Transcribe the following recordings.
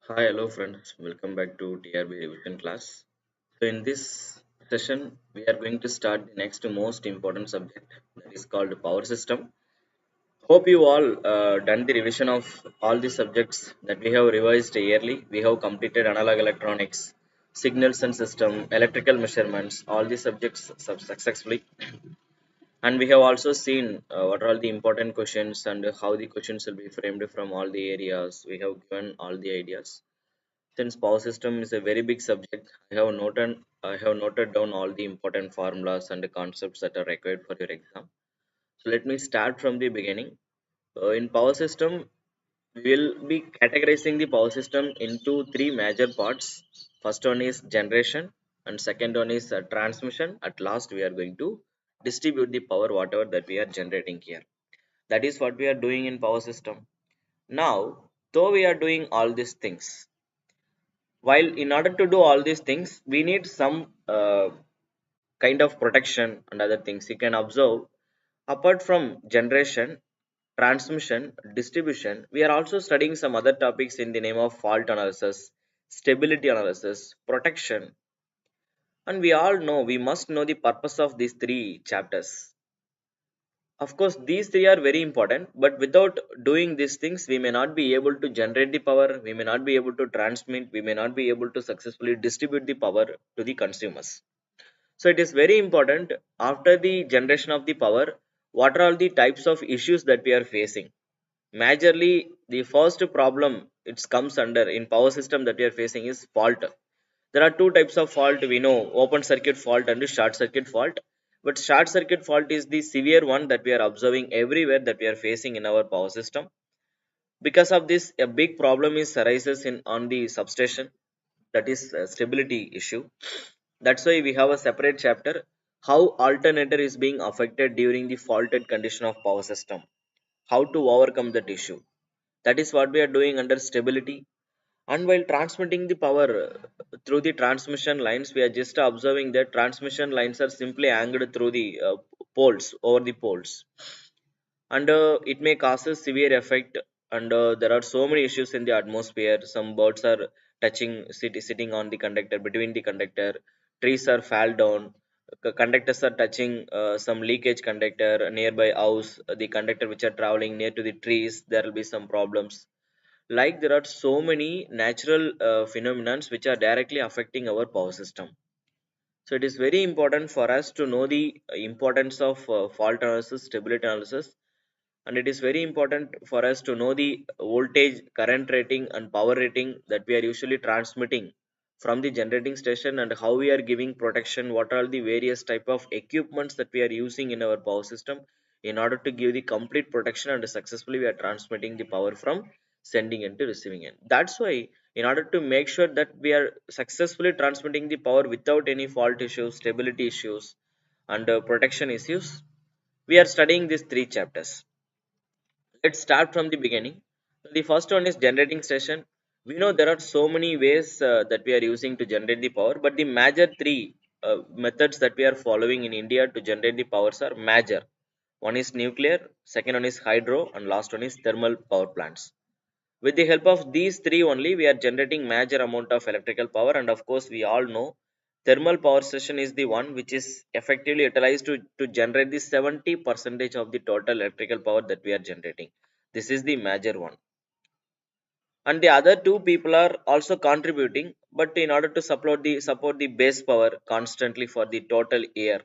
Hi, hello friends. Welcome back to TRB revision class. So in this session, we are going to start the next most important subject that is called power system. Hope you all done the revision of all the subjects that we have revised yearly. We have completed analog electronics, signals and system, electrical measurements, all the subjects successfully. And we have also seen what are all the important questions and how the questions will be framed from all the areas. We have given all the ideas. Since power system is a very big subject, I have noted down all the important formulas and the concepts that are required for your exam. So let me start from the beginning. In power system, we will be categorizing the power system into three major parts. First one is generation, and second one is transmission. At last, we are going to distribute the power whatever that we are generating here. That is what we are doing in power system. Now, though we are doing all these things, while in order to do all these things we need some kind of protection and other things you can observe. Apart from generation, transmission, distribution, we are also studying some other topics in the name of fault analysis, stability analysis, protection. And we all know, we must know the purpose of these three chapters. Of course, these three are very important, but without doing these things, we may not be able to generate the power, we may not be able to transmit, we may not be able to successfully distribute the power to the consumers. So, it is very important after the generation of the power, what are all the types of issues that we are facing. Majorly, the first problem it comes under in power system that we are facing is fault. There are two types of fault we know: open circuit fault and short circuit fault. But short circuit fault is the severe one that we are observing everywhere that we are facing in our power system. Because of this, a big problem is arises in on the substation, that is a stability issue. That's why we have a separate chapter how alternator is being affected during the faulted condition of power system, how to overcome that issue. That is what we are doing under stability. And while transmitting the power through the transmission lines, we are just observing that transmission lines are simply angled through the poles, over the poles, and it may cause a severe effect. And there are so many issues in the atmosphere. Some birds are sitting on the conductor, between the conductor. Trees are fall down. Conductors are touching some leakage conductor nearby house, the conductor which are traveling near to the trees, there will be some problems. Like there are so many natural phenomena which are directly affecting our power system. So it is very important for us to know the importance of fault analysis, stability analysis, and it is very important for us to know the voltage, current rating and power rating that we are usually transmitting from the generating station, and how we are giving protection, what are the various type of equipments that we are using in our power system in order to give the complete protection and successfully we are transmitting the power from sending end to receiving end. That's why in order to make sure that we are successfully transmitting the power without any fault issues, stability issues and protection issues, we are studying these three chapters. Let's start from the beginning. The first one is generating station. We know there are so many ways that we are using to generate the power, but the major three methods that we are following in India to generate the powers are major. One is nuclear, second one is hydro, and last one is thermal power plants. With the help of these three only, we are generating major amount of electrical power, and of course, we all know thermal power station is the one which is effectively utilized to generate the 70 percentage of the total electrical power that we are generating. This is the major one. And the other two people are also contributing, but in order to support the base power constantly for the total year,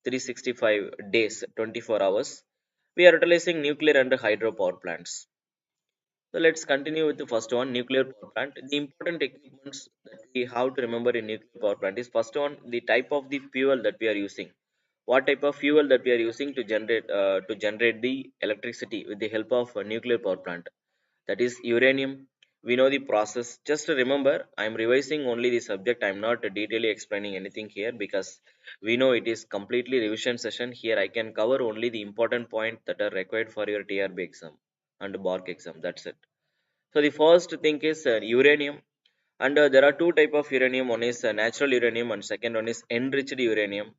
365 days, 24 hours, we are utilizing nuclear and hydro power plants. So let's continue with the first one, nuclear power plant. The important equipments that we have to remember in nuclear power plant is first one, the type of the fuel that we are using. What type of fuel that we are using to generate the electricity with the help of a nuclear power plant. That is uranium. We know the process. Just remember, I am revising only the subject. I am not detailing explaining anything here because we know it is completely revision session. Here I can cover only the important point that are required for your TRB exam and Barc exam. That's it. So the first thing is uranium, and there are two type of uranium. One is natural uranium, and second one is enriched uranium.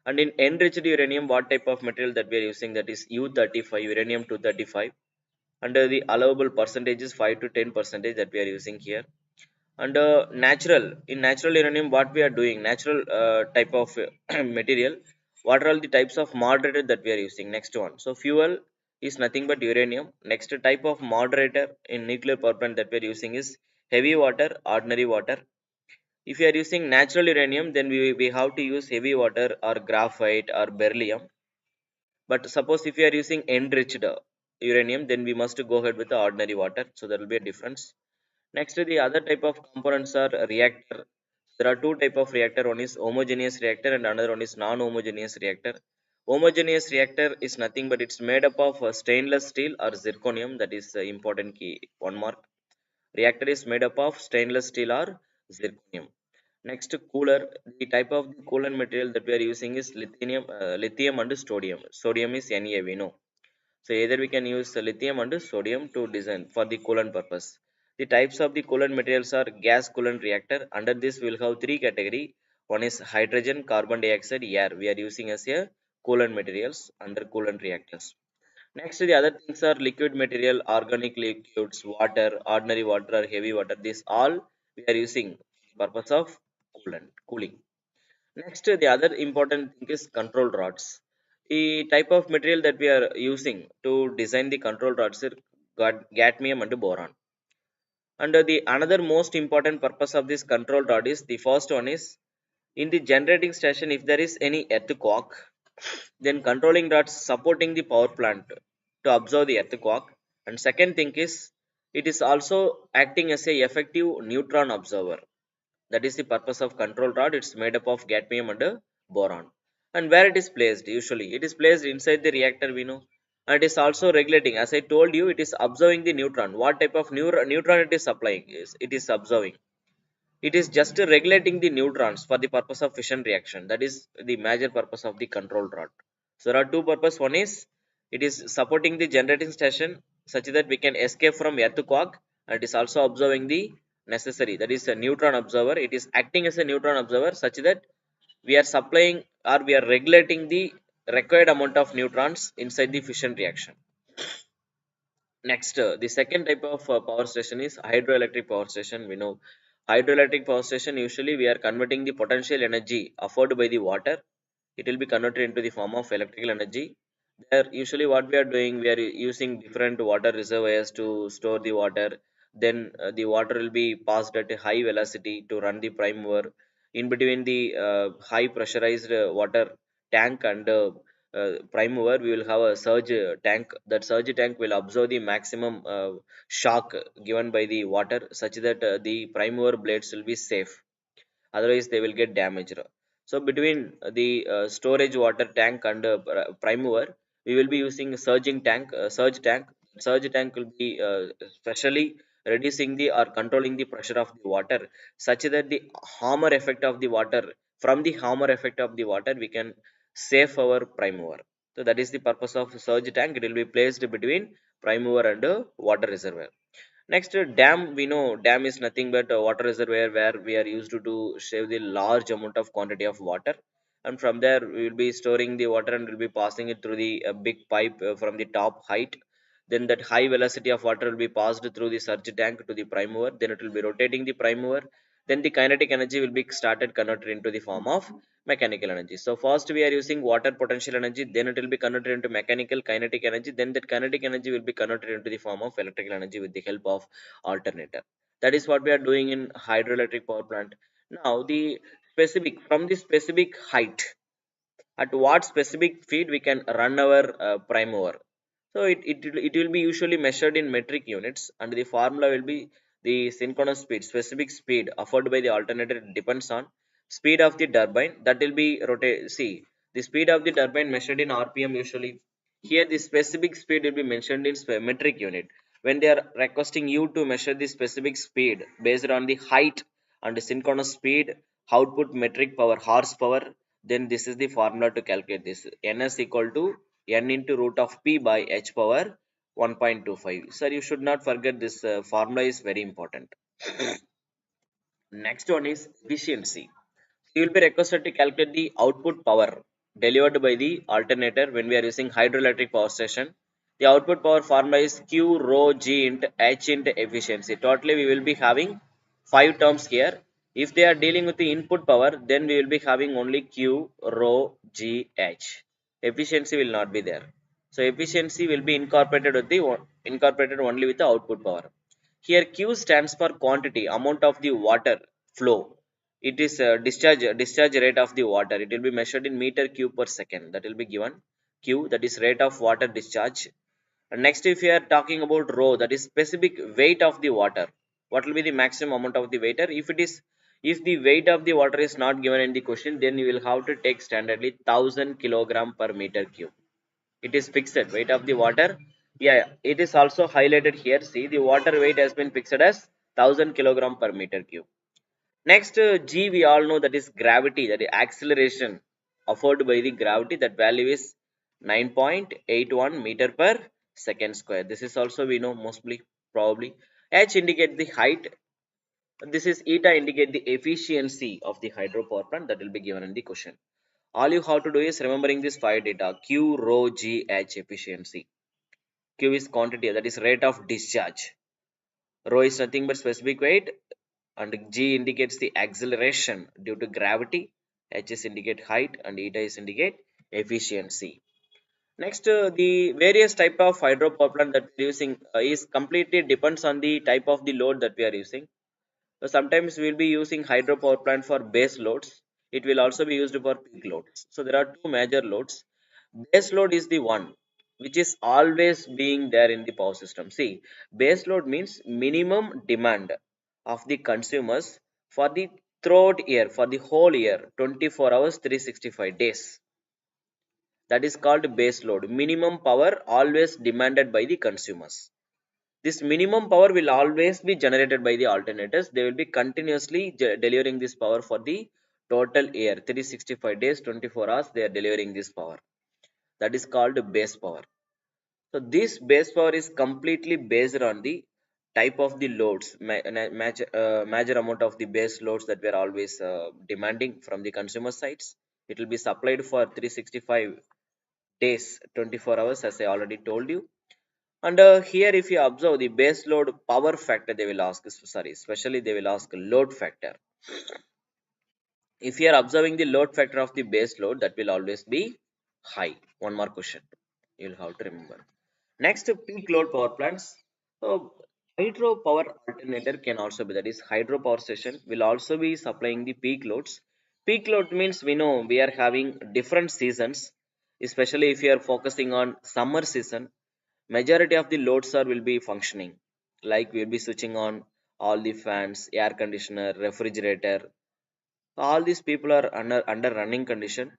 And in enriched uranium, what type of material that we are using? That is U35, uranium 235. Under the allowable percentage is 5 to 10 percentage that we are using here. And in natural uranium, what we are doing, natural type of material, what are all the types of moderator that we are using? Next one, so fuel is nothing but uranium. Next type of moderator in nuclear power plant that we are using is heavy water, ordinary water. If you are using natural uranium, then we have to use heavy water or graphite or beryllium. But suppose if you are using enriched uranium, then we must go ahead with the ordinary water, so there will be a difference. Next, the other type of components are reactor. There are two type of reactor. One is homogeneous reactor and another one is non-homogeneous reactor. Homogeneous reactor is nothing but it's made up of stainless steel or zirconium. That is the important key. One mark. Reactor is made up of stainless steel or zirconium. Next, cooler. The type of the coolant material that we are using is lithium and sodium. Sodium is Na, we know. So either we can use lithium and sodium to design for the coolant purpose. The types of the coolant materials are gas coolant reactor. Under this we will have three category. One is hydrogen, carbon dioxide, air. We are using as a coolant materials under coolant reactors. Next, the other things are liquid material, organic liquids, water, ordinary water or heavy water. This all we are using purpose of cooling. Next, the other important thing is control rods. The type of material that we are using to design the control rods is gadmium and boron. And the another most important purpose of this control rod is the first one is in the generating station. If there is any earthquake, then controlling rods supporting the power plant to observe the earthquake. And second thing is it is also acting as a effective neutron observer. That is the purpose of control rod. It's made up of gadmium and boron. And where it is placed, usually it is placed inside the reactor, we know. And it is also regulating. As I told you, it is observing the neutron. What type of neutron it is supplying? Is it is observing. It is just regulating the neutrons for the purpose of fission reaction. That is the major purpose of the control rod. So there are two purposes. One is it is supporting the generating station such that we can escape from earthquake, and it is also observing the necessary, that is a neutron observer. It is acting as a neutron observer such that we are supplying or we are regulating the required amount of neutrons inside the fission reaction. Next, the second type of power station is hydroelectric power station. We know hydroelectric power station, usually we are converting the potential energy offered by the water. It will be converted into the form of electrical energy. There, usually what we are doing, we are using different water reservoirs to store the water. Then the water will be passed at a high velocity to run the prime mover. In between the high pressurized water tank and prime mover, we will have a surge tank. That surge tank will absorb the maximum shock given by the water such that the prime mover blades will be safe, otherwise they will get damaged. So between the storage water tank and prime mover, we will be using a surge tank will be specially reducing the or controlling the pressure of the water such that the harmer effect of the water, from the harmer effect of the water we can save our prime mover. So that is the purpose of surge tank. It will be placed between prime mover and water reservoir. Next, dam. We know dam is nothing but a water reservoir where we are used to save the large amount of quantity of water, and from there we will be storing the water and will be passing it through the big pipe from the top height. Then that high velocity of water will be passed through the surge tank to the prime mover. Then it will be rotating the prime mover. Then the kinetic energy will be started converted into the form of mechanical energy. So first we are using water potential energy, then it will be converted into mechanical kinetic energy, then that kinetic energy will be converted into the form of electrical energy with the help of alternator. That is what we are doing in hydroelectric power plant. Now the specific, from the specific height, at what specific speed we can run our prime mover. So it will be usually measured in metric units, and the formula will be the synchronous speed. Specific speed offered by the alternator depends on speed of the turbine that will be rotate. See, the speed of the turbine measured in RPM usually. Here the specific speed will be mentioned in metric unit. When they are requesting you to measure the specific speed based on the height and the synchronous speed, output metric power horsepower, then this is the formula to calculate this. Ns equal to n into root of p by h power 1.25. Sir, you should not forget this formula is very important. Next one is efficiency. You will be requested to calculate the output power delivered by the alternator when we are using hydroelectric power station. The output power formula is Q rho G into H into efficiency. Totally we will be having 5 terms here. If they are dealing with the input power, then we will be having only Q, rho, G, H. Efficiency will not be there. So efficiency will be incorporated with the incorporated only with the output power. Here Q stands for quantity, amount of the water flow. It is discharge rate of the water. It will be measured in meter cube per second. That will be given Q, that is rate of water discharge. And next, if you are talking about rho, that is specific weight of the water. What will be the maximum amount of the water? If the weight of the water is not given in the question, then you will have to take standardly 1000 kilogram per meter cube. It is fixed weight of the water. Yeah, it is also highlighted here. See, the water weight has been fixed as 1000 kilogram per meter cube. Next, G, we all know that is gravity, that is acceleration offered by the gravity. That value is 9.81 meter per second square. This is also we know mostly probably. H indicate the height. This is eta indicate the efficiency of the hydropower plant that will be given in the question. All you have to do is remembering this 5 data: Q, rho, G, H efficiency. Q is quantity, that is rate of discharge. Rho is nothing but specific weight, and G indicates the acceleration due to gravity. H is indicate height, and eta is indicate efficiency. Next, the various type of hydropower plant that we are using is completely depends on the type of the load that we are using. So sometimes we will be using hydropower plant for base loads. It will also be used for peak loads. So there are two major loads. Base load is the one which is always being there in the power system. See, base load means minimum demand of the consumers for the throughout year, for the whole year, 24 hours, 365 days. That is called base load. Minimum power always demanded by the consumers. This minimum power will always be generated by the alternators. They will be continuously delivering this power for the total year, 365 days, 24 hours. They are delivering this power. That is called base power. So this base power is completely based on the type of the loads, major amount of the base loads that we are always demanding from the consumer sides. It will be supplied for 365 days, 24 hours, as I already told you. And here, if you observe the base load power factor, they will ask, sorry, especially they will ask load factor. If you are observing the load factor of the base load, that will always be high. One more question you'll have to remember. Next, peak load power plants. So hydro power alternator can also be, that is hydropower station will also be supplying the peak loads. Peak load means we know we are having different seasons, especially if you are focusing on summer season. Majority of the loads are will be functioning, like we'll be switching on all the fans, air conditioner, refrigerator. All these people are under running condition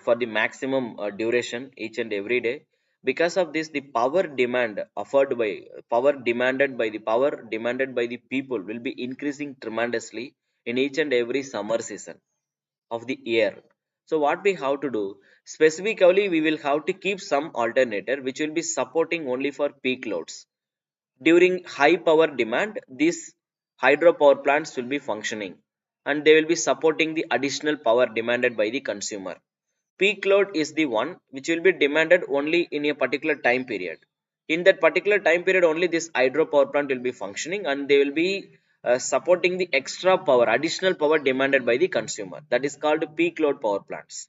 for the maximum duration each and every day. Because of this, the power demanded by the people will be increasing tremendously in each and every summer season of the year. So what we have to do specifically, we will have to keep some alternator which will be supporting only for peak loads. During high power demand, these hydropower plants will be functioning, and they will be supporting the additional power demanded by the consumer. Peak load is the one which will be demanded only in a particular time period. In that particular time period only, this hydropower plant will be functioning, and they will be supporting the extra power, additional power demanded by the consumer. That is called peak load power plants.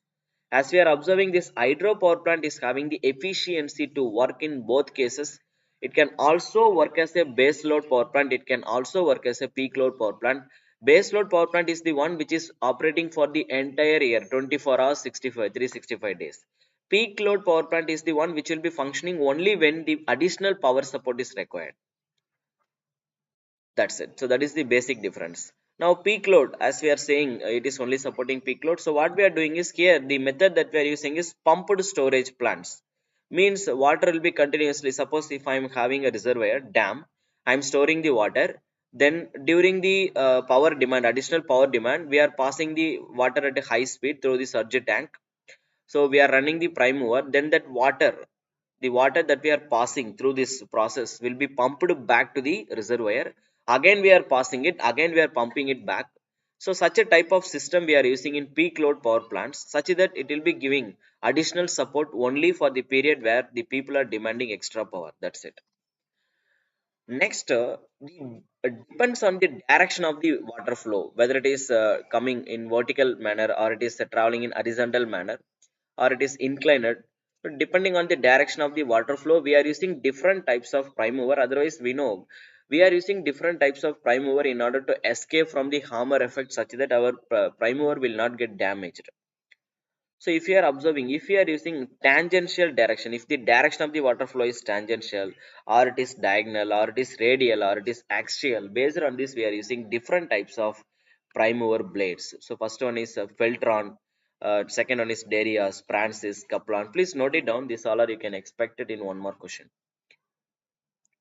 As we are observing, this hydropower plant is having the efficiency to work in both cases. It can also work as a base load power plant. It can also work as a peak load power plant. Base load power plant is the one which is operating for the entire year, 24 hours, 365 days. Peak load power plant is the one which will be functioning only when the additional power support is required. That's it. So that is the basic difference. Now peak load, as we are saying, it is only supporting peak load. So what we are doing is, here the method that we are using is pumped storage plants. Means water will be continuously, suppose if I am having a reservoir dam, I am storing the water. Then during the power demand, additional power demand, we are passing the water at a high speed through the surge tank. So we are running the prime mover. Then that water, the water that we are passing through this process will be pumped back to the reservoir. Again we are passing it, again we are pumping it back. So such a type of system we are using in peak load power plants, such that it will be giving additional support only for the period where the people are demanding extra power. That's it. Next, depends on the direction of the water flow, whether it is coming in vertical manner or it is traveling in horizontal manner or it is inclined. So depending on the direction of the water flow, we are using different types of prime mover. Otherwise, we know we are using different types of prime mover in order to escape from the hammer effect, such that our prime mover will not get damaged. So if you are observing, if you are using tangential direction, if the direction of the water flow is tangential or it is diagonal or it is radial or it is axial, based on this we are using different types of prime mover blades. So first one is Feltron, second one is Darius, Francis, Kaplan. Please note it down. This all are you can expect it in one more question.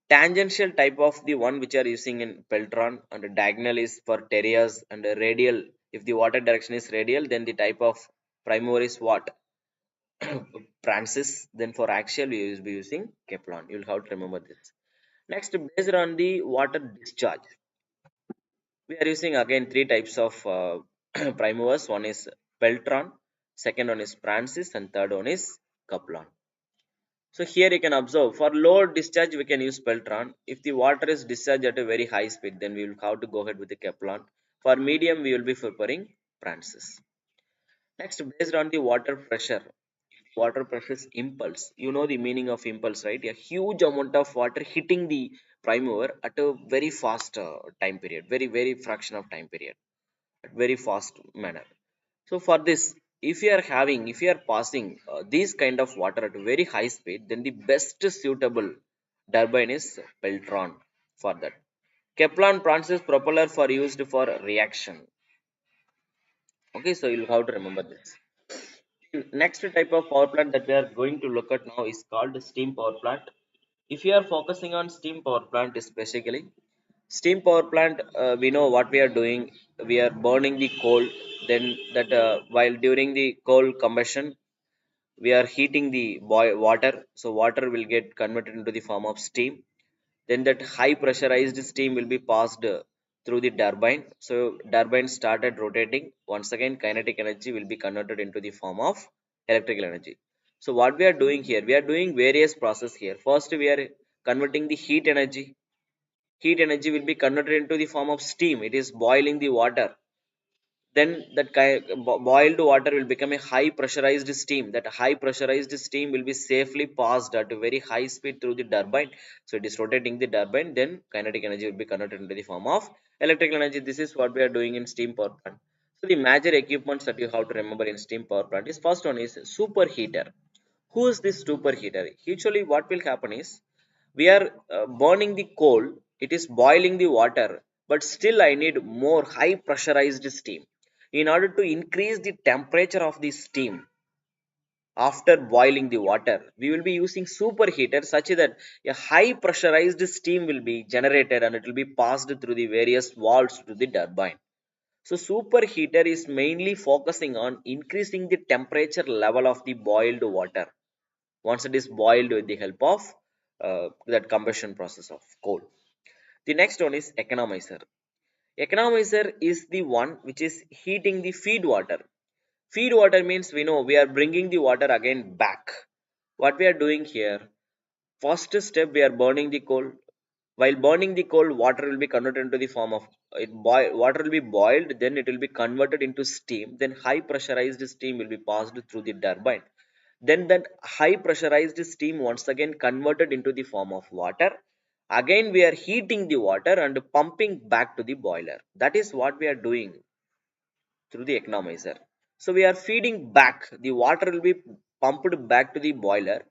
Tangential type of the one which are using in Peltron, and diagonal is for Terriers, and radial, if the water direction is radial, then the type of prime mover is what? Francis. Then for axial we will be using Kaplan. You'll have to remember this. Next, based on the water discharge, we are using again three types of prime movers. One is Peltron, second one is Francis, and third one is Kaplan. So here you can observe, for low discharge we can use Peltron. If the water is discharged at a very high speed, then we will have to go ahead with the Kaplan. For medium we will be preferring Francis. Next, based on the water pressure is impulse. You know the meaning of impulse, right? A huge amount of water hitting the prime mover at a very fast time period, very fraction of time period, at very fast manner. So for this, if you are passing these kind of water at a very high speed, then the best suitable turbine is Peltron for that. Kaplan Francis propeller for used for reaction. Okay, so you'll have to remember this. Next type of power plant that we are going to look at now is called steam power plant. If you are focusing on steam power plant, especially steam power plant, we know what we are doing. We are burning the coal. Then that while during the coal combustion, we are heating the water. So water will get converted into the form of steam. Then that high pressurized steam will be passed through the turbine. So turbine started rotating. Once again, kinetic energy will be converted into the form of electrical energy. So what we are doing here, we are doing various process here. First, we are converting the heat energy. Heat energy will be converted into the form of steam. It is boiling the water. Then that boiled water will become a high pressurized steam. That high pressurized steam will be safely passed at a very high speed through the turbine. So it is rotating the turbine. Then kinetic energy will be converted into the form of electrical energy. This is what we are doing in steam power plant. So the major equipments that you have to remember in steam power plant is, first one is superheater. Who is this superheater? Usually what will happen is, we are burning the coal, it is boiling the water, but still I need more high pressurized steam. In order to increase the temperature of the steam after boiling the water, we will be using superheater, such that a high pressurized steam will be generated and it will be passed through the various valves to the turbine. So superheater is mainly focusing on increasing the temperature level of the boiled water once it is boiled with the help of that combustion process of coal. The next one is economizer. Economizer is the one which is heating the feed water. Feed water means, we know we are bringing the water again back. What we are doing here, first step, we are burning the coal. While burning the coal, water will be converted into the form of water will be boiled, then it will be converted into steam. Then high pressurized steam will be passed through the turbine. Then that high pressurized steam once again converted into the form of water. Again we are heating the water and pumping back to the boiler. That is what we are doing through the economizer. So we are feeding back. The water will be pumped back to the boiler.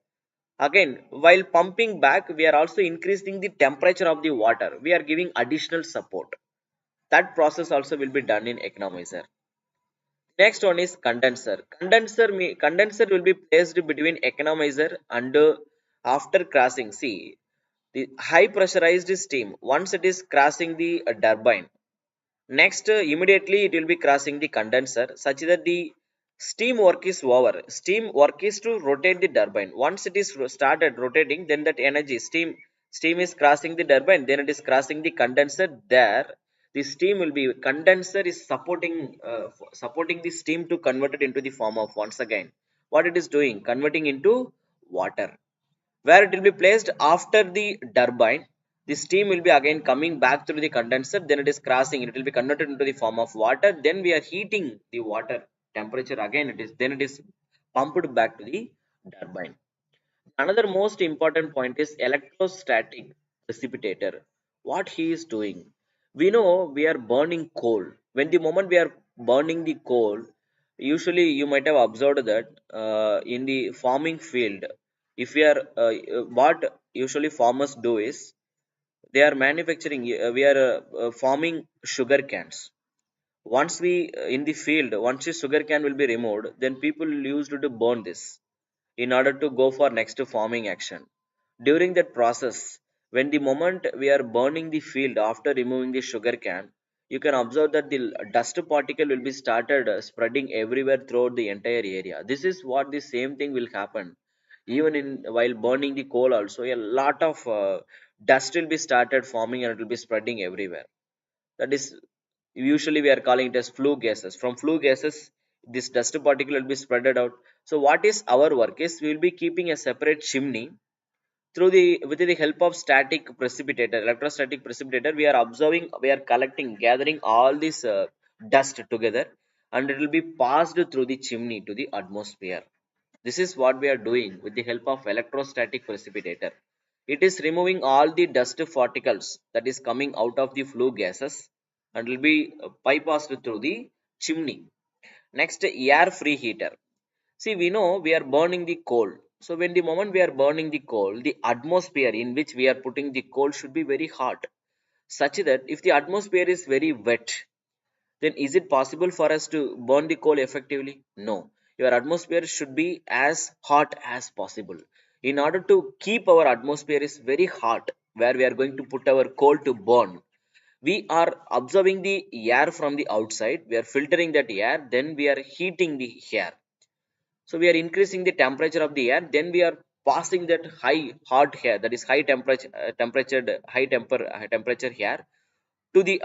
Again, while pumping back, we are also increasing the temperature of the water. We are giving additional support. That process also will be done in economizer. Next one is condenser. Condenser will be placed between economizer and after crossing. See, the high pressurized steam, once it is crossing the turbine, next, immediately it will be crossing the condenser, such that the steam work is over. Steam work is to rotate the turbine. Once it is started rotating, then that energy, steam is crossing the turbine, then it is crossing the condenser. There, the steam will be, condenser is supporting the steam to convert it into the form of, once again, what it is doing, converting into water, where it will be placed after the turbine. The steam will be again coming back through the condenser, then it is crossing, it will be converted into the form of water, then we are heating the water temperature again, it is pumped back to the turbine. Another most important point is electrostatic precipitator. What he is doing? We know we are burning coal. When the moment we are burning the coal, usually you might have observed that in the farming field, if we are what usually farmers do is they are manufacturing. We are farming sugar cans. Once we in the field, once the sugar can will be removed, then people used to burn this in order to go for next farming action. During that process, when the moment we are burning the field after removing the sugar can, you can observe that the dust particle will be started spreading everywhere throughout the entire area. This is what the same thing will happen. Even in while burning the coal also, a lot of dust will be started forming and it will be spreading everywhere. That is usually we are calling it as flue gases. From flue gases, this dust particle will be spreaded out. So what is our work is we will be keeping a separate chimney through the with the help of static precipitator, electrostatic precipitator. We are observing, we are collecting, gathering all this dust together, and it will be passed through the chimney to the atmosphere. This is what we are doing with the help of electrostatic precipitator. It is removing all the dust particles that is coming out of the flue gases and will be bypassed through the chimney. Next, air free heater. See, we know we are burning the coal. So when the moment we are burning the coal, the atmosphere in which we are putting the coal should be very hot, such that if the atmosphere is very wet, then is it possible for us to burn the coal effectively? No. Your atmosphere should be as hot as possible. In order to keep our atmosphere is very hot, where we are going to put our coal to burn, we are observing the air from the outside, we are filtering that air, then we are heating the air. So we are increasing the temperature of the air, then we are passing that high hot air, that is high temperature air to the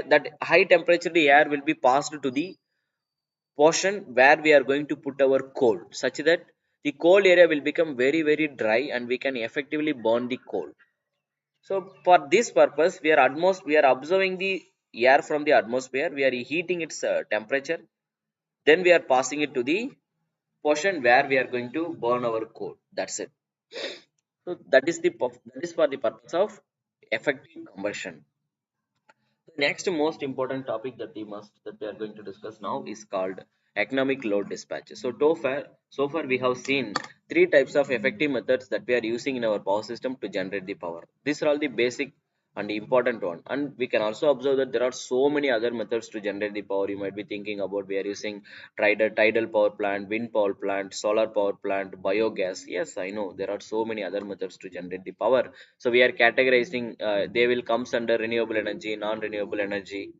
that high temperature the air will be passed to the portion where we are going to put our coal, such that the coal area will become very dry and we can effectively burn the coal. So for this purpose, we are observing the air from the atmosphere, we are heating its temperature, then we are passing it to the portion where we are going to burn our coal. That's it. So that is for the purpose of effective combustion. The next most important topic that we are going to discuss now is called economic load dispatch. So far we have seen three types of effective methods that we are using in our power system to generate the power. These are all the basic and the important one. And we can also observe that there are so many other methods to generate the power. You might be thinking about we are using tidal power plant, wind power plant, solar power plant, biogas. Yes, I know there are so many other methods to generate the power. So we are categorizing, they will comes under renewable energy, non-renewable energy.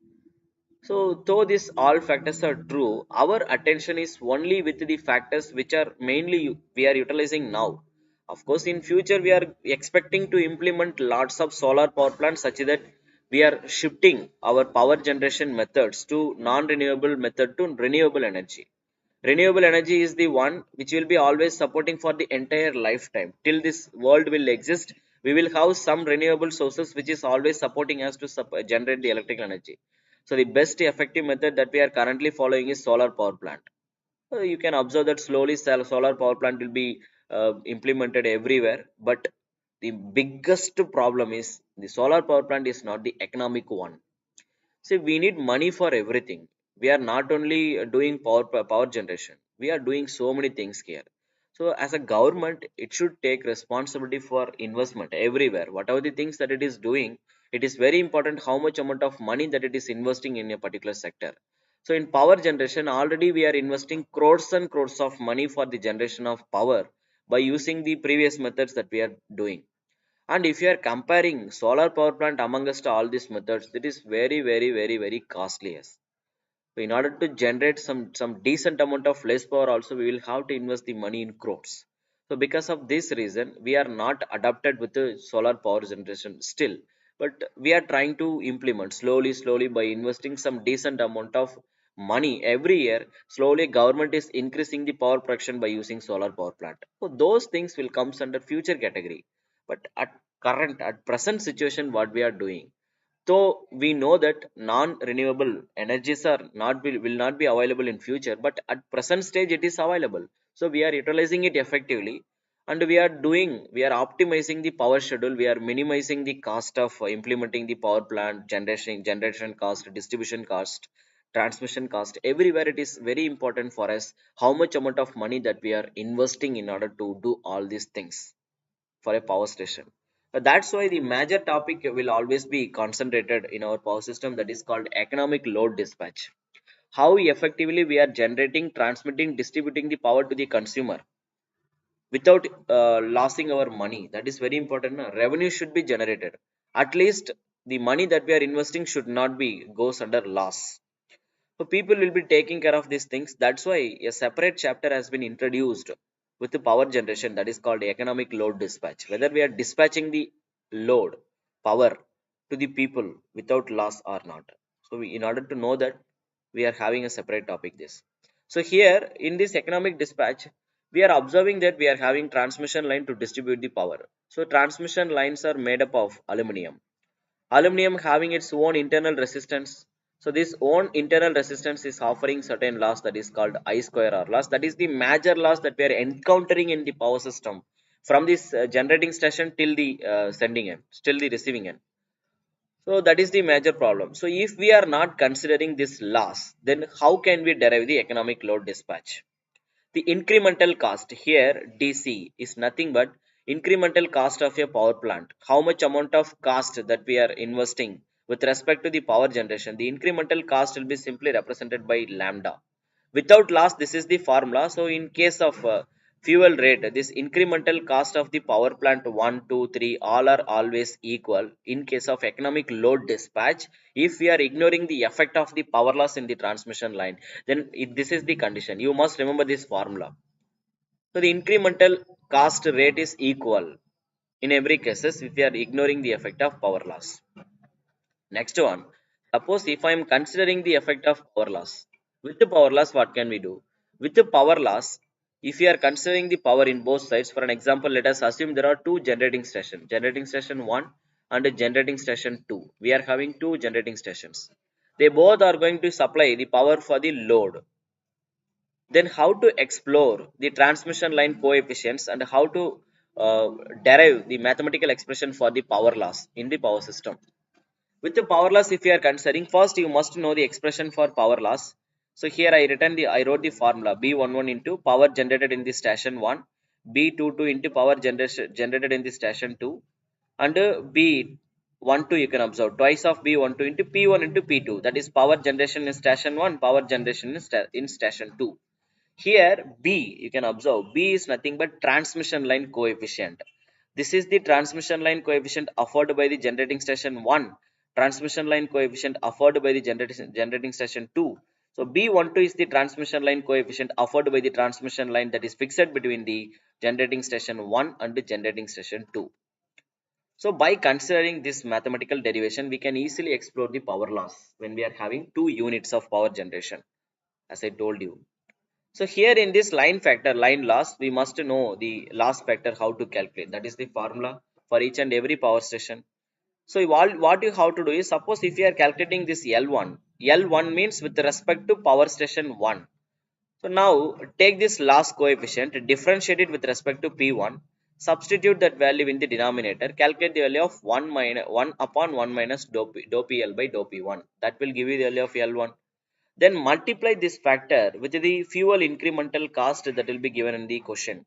So though these all factors are true, our attention is only with the factors which are mainly we are utilizing now. Of course, in future we are expecting to implement lots of solar power plants such that we are shifting our power generation methods to non-renewable method to renewable energy. Renewable energy is the one which will be always supporting for the entire lifetime. Till this world will exist, we will have some renewable sources which is always supporting us to generate the electrical energy. So the best effective method that we are currently following is solar power plant. You can observe that slowly solar power plant will be implemented everywhere. But the biggest problem is the solar power plant is not the economic one. See, we need money for everything. We are not only doing power generation. We are doing so many things here. So, as a government, it should take responsibility for investment everywhere. Whatever the things that it is doing, it is very important how much amount of money that it is investing in a particular sector. So, in power generation, already we are investing crores and crores of money for the generation of power by using the previous methods that we are doing. And if you are comparing solar power plant amongst all these methods, it is very costly. Yes. So in order to generate some decent amount of less power, also we will have to invest the money in crores. So because of this reason, we are not adapted with the solar power generation still, but we are trying to implement slowly by investing some decent amount of money every year. Slowly, government is increasing the power production by using solar power plant. So those things will comes under future category. But at current at present situation what we are doing. So we know that non-renewable energies are not will not be available in future, but at present stage it is available. So we are utilizing it effectively, and we are optimizing the power schedule. We are minimizing the cost of implementing the power plant, generation cost, distribution cost, transmission cost. Everywhere it is very important for us how much amount of money that we are investing in order to do all these things for a power station. That's why the major topic will always be concentrated in our power system, that is called economic load dispatch. How effectively we are generating, transmitting, distributing the power to the consumer without losing our money. That is very important. Na? Revenue should be generated. At least the money that we are investing should not be goes under loss. So people will be taking care of these things. That's why a separate chapter has been introduced with the power generation, that is called economic load dispatch. Whether we are dispatching the load, power to the people without loss or not. So in order to know that, we are having a separate topic this. So here in this economic dispatch, we are observing that we are having transmission line to distribute the power. So transmission lines are made up of aluminum. Aluminum having its own internal resistance. So this own internal resistance is offering certain loss, that is called I square R loss. That is the major loss that we are encountering in the power system from this generating station till the sending end, still the receiving end. So that is the major problem. So if we are not considering this loss, then how can we derive the economic load dispatch? The incremental cost here, DC, is nothing but incremental cost of a power plant. How much amount of cost that we are investing with respect to the power generation. The incremental cost will be simply represented by lambda. Without loss, this is the formula. So in case of fuel rate, this incremental cost of the power plant 1, 2, 3 all are always equal. In case of economic load dispatch, if we are ignoring the effect of the power loss in the transmission line, then this is the condition. You must remember this formula. So the incremental cost rate is equal in every cases if we are ignoring the effect of power loss. Next one, suppose if I am considering the effect of power loss. With the power loss, what can we do? With the power loss, if we are considering the power in both sides, for an example, let us assume there are two generating station 1 and generating station 2. We are having two generating stations. They both are going to supply the power for the load. Then how to explore the transmission line coefficients and how to derive the mathematical expression for the power loss in the power system. With the power loss, if you are considering, first you must know the expression for power loss. So here I wrote the formula B11 into power generated in the station 1, B22 into power generated in the station 2, and B12 you can observe twice of B12 into P1 into P2, that is power generation in station 1, power generation in station 2. Here B, you can observe B is nothing but transmission line coefficient. This is the transmission line coefficient offered by the generating station 1, transmission line coefficient offered by the generating station 2. So B12 is the transmission line coefficient offered by the transmission line that is fixed between the generating station 1 and the generating station 2. So by considering this mathematical derivation, we can easily explore the power loss when we are having two units of power generation, as I told you. So here in this line loss, we must know the loss factor, how to calculate. That is the formula for each and every power station. So what you have to do is, suppose if you are calculating this L1 means with respect to power station 1. So now take this loss coefficient, differentiate it with respect to P1, substitute that value in the denominator, calculate the value of 1 upon 1 minus dou PL by dou P1. That will give you the value of L1. Then multiply this factor with the fuel incremental cost that will be given in the question.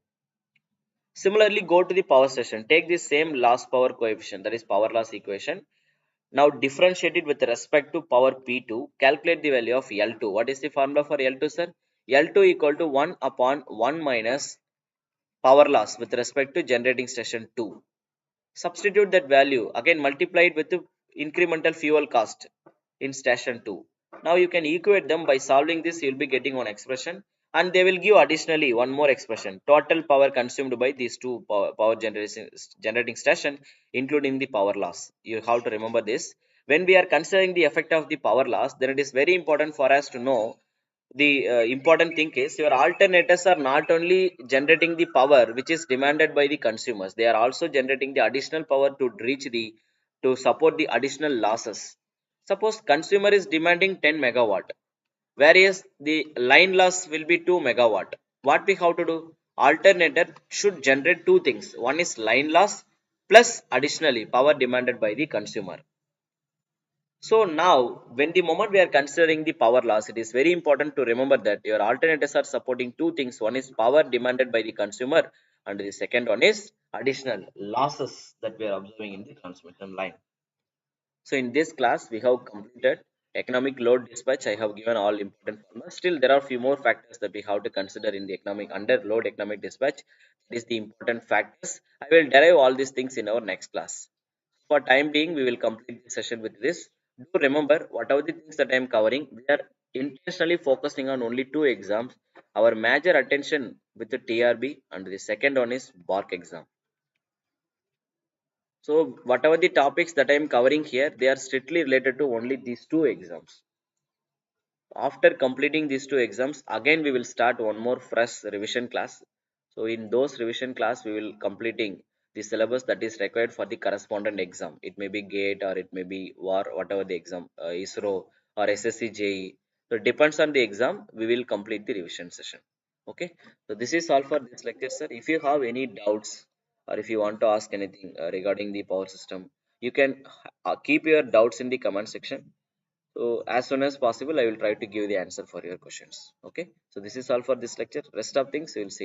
Similarly, go to the power station. Take the same loss power coefficient, that is power loss equation. Now differentiate it with respect to power P2. Calculate the value of L2. What is the formula for L2, sir? L2 equal to 1 upon 1 minus power loss with respect to generating station 2. Substitute that value, again multiply it with the incremental fuel cost in station 2. Now you can equate them. By solving this, you will be getting one expression, and they will give additionally one more expression, total power consumed by these two power generating station, including the power loss. You have to remember this. When we are considering the effect of the power loss, then it is very important for us to know the important thing is your alternators are not only generating the power which is demanded by the consumers, they are also generating the additional power to reach the to support the additional losses. Suppose consumer is demanding 10 megawatt, whereas the line loss will be 2 megawatt. What we have to do? Alternator should generate two things. One is line loss plus additionally power demanded by the consumer. So now, when the moment we are considering the power loss, it is very important to remember that your alternators are supporting two things. One is power demanded by the consumer, and the second one is additional losses that we are observing in the transmission line. So in this class, we have completed economic load dispatch. I have given all important formulas. Still, there are few more factors that we have to consider in the economic under load economic dispatch. That is the important factors. I will derive all these things in our next class. For time being, we will complete the session with this. Do remember, whatever the things that I am covering, we are intentionally focusing on only two exams. Our major attention with the TRB and the second one is Barc exam. So whatever the topics that I am covering here, they are strictly related to only these two exams. After completing these two exams, again we will start one more fresh revision class. So in those revision class, we will completing the syllabus that is required for the correspondent exam. It may be GATE or it may be WAR, whatever the exam, ISRO or SSC JE. So it depends on the exam, we will complete the revision session. Okay. So this is all for this lecture, sir. If you have any doubts or if you want to ask anything regarding the power system, you can keep your doubts in the comment section. So as soon as possible, I will try to give the answer for your questions. Okay. So this is all for this lecture. Rest of things we will see.